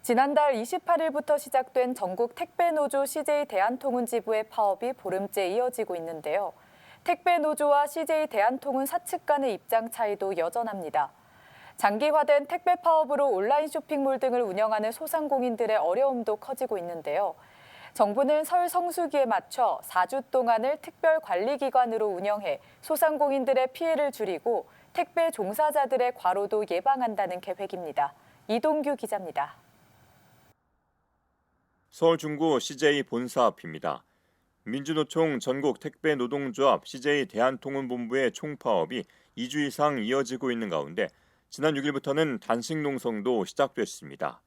지난달 28일부터 시작된 전국 택배노조 CJ 대한통운지부의 파업이 보름째 이어지고 있는데요. 택배노조와 CJ 대한통운 사측 간의 입장 차이도 여전합니다. 장기화된 택배 파업으로 온라인 쇼핑몰 등을 운영하는 소상공인들의 어려움도 커지고 있는데요. 정부는 설 성수기에 맞춰 4주 동안을 특별관리기간으로 운영해 소상공인들의 피해를 줄이고 택배 종사자들의 과로도 예방한다는 계획입니다. 이동규 기자입니다. 서울 중구 CJ 본사 앞입니다. 민주노총 전국 택배노동조합 CJ 대한통운본부의 총파업이 2주 이상 이어지고 있는 가운데 지난 6일부터는 단식 농성도 시작됐습니다.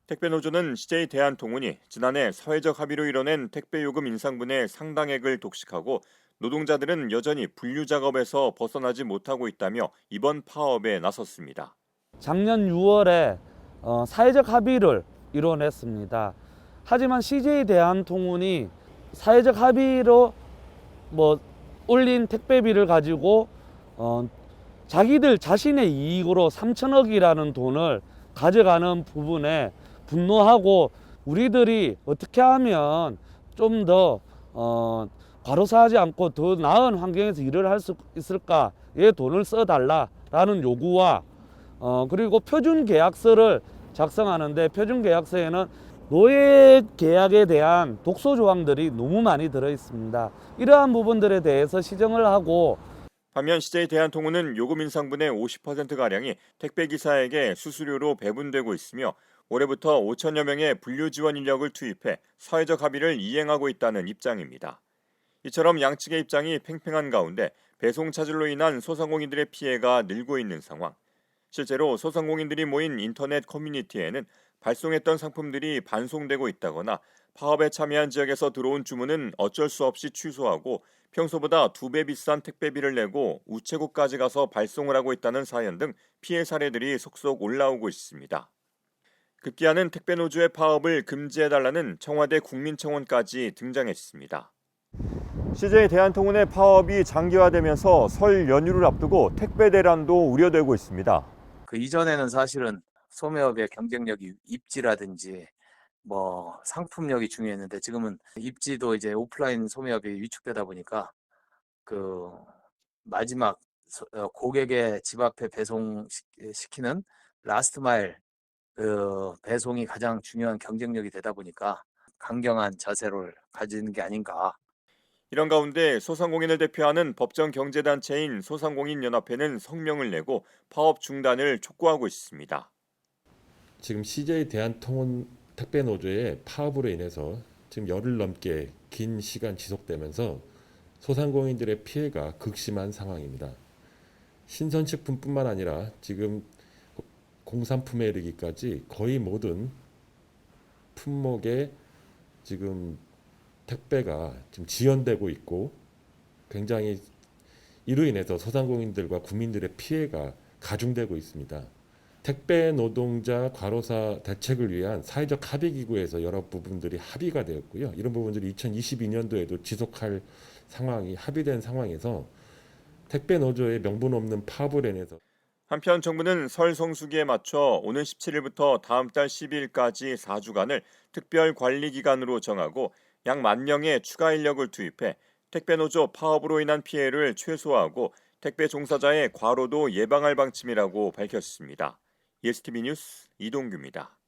택배노조는 CJ 대한통운이 지난해 사회적 합의로 이뤄낸 택배요금 인상분의 상당액을 독식하고 노동자들은 여전히 분류 작업에서 벗어나지 못하고 있다며 이번 파업에 나섰습니다. 작년 6월에 사회적 합의를 이뤄냈습니다. 하지만 CJ 대한통운이 사회적 합의로 올린 택배비를 가지고 자기들 자신의 이익으로 3천억이라는 돈을 가져가는 부분에 분노하고 우리들이 어떻게 하면 좀 더 과로사하지 않고 더 나은 환경에서 일을 할 수 있을까에 돈을 써달라라는 요구와 그리고 표준 계약서를 작성하는데 표준 계약서에는 노예 계약에 대한 독소 조항들이 너무 많이 들어 있습니다. 이러한 부분들에 대해서 시정을 하고 반면 CJ 대한통운은 요금 인상분의 50%가량이 택배기사에게 수수료로 배분되고 있으며 올해부터 5천여 명의 분류 지원 인력을 투입해 사회적 합의를 이행하고 있다는 입장입니다. 이처럼 양측의 입장이 팽팽한 가운데 배송 차질로 인한 소상공인들의 피해가 늘고 있는 상황. 실제로 소상공인들이 모인 인터넷 커뮤니티에는 발송했던 상품들이 반송되고 있다거나 파업에 참여한 지역에서 들어온 주문은 어쩔 수 없이 취소하고 평소보다 2배 비싼 택배비를 내고 우체국까지 가서 발송을 하고 있다는 사연 등 피해 사례들이 속속 올라오고 있습니다. 급기야는 택배노조의 파업을 금지해달라는 청와대 국민청원까지 등장했습니다. CJ 대한통운의 파업이 장기화되면서 설 연휴를 앞두고 택배 대란도 우려되고 있습니다. 그 이전에는 사실은 소매업의 경쟁력이 입지라든지 상품력이 중요했는데 지금은 입지도 이제 오프라인 소매업이 위축되다 보니까 그 마지막 고객의 집 앞에 배송시키는 라스트 마일 배송이 가장 중요한 경쟁력이 되다 보니까 강경한 자세를 가지는 게 아닌가. 이런 가운데 소상공인을 대표하는 법정 경제단체인 소상공인연합회는 성명을 내고 파업 중단을 촉구하고 있습니다. 지금 CJ 대한통운 택배노조의 파업으로 인해서 지금 열흘 넘게 긴 시간 지속되면서 소상공인들의 피해가 극심한 상황입니다. 신선식품뿐만 아니라 지금 공산품에 이르기까지 거의 모든 품목에 지금 택배가 지금 지연되고 있고 굉장히 이로 인해서 소상공인들과 국민들의 피해가 가중되고 있습니다. 택배 노동자 과로사 대책을 위한 사회적 합의기구에서 여러 부분들이 합의가 되었고요. 이런 부분들이 2022년도에도 지속할 상황이 합의된 상황에서 택배 노조의 명분 없는 파업을 인해서 한편 정부는 설 성수기에 맞춰 오는 17일부터 다음 달 12일까지 4주간을 특별관리기간으로 정하고 약 10,000명의 추가 인력을 투입해 택배노조 파업으로 인한 피해를 최소화하고 택배 종사자의 과로도 예방할 방침이라고 밝혔습니다. ESTV 뉴스 이동규입니다.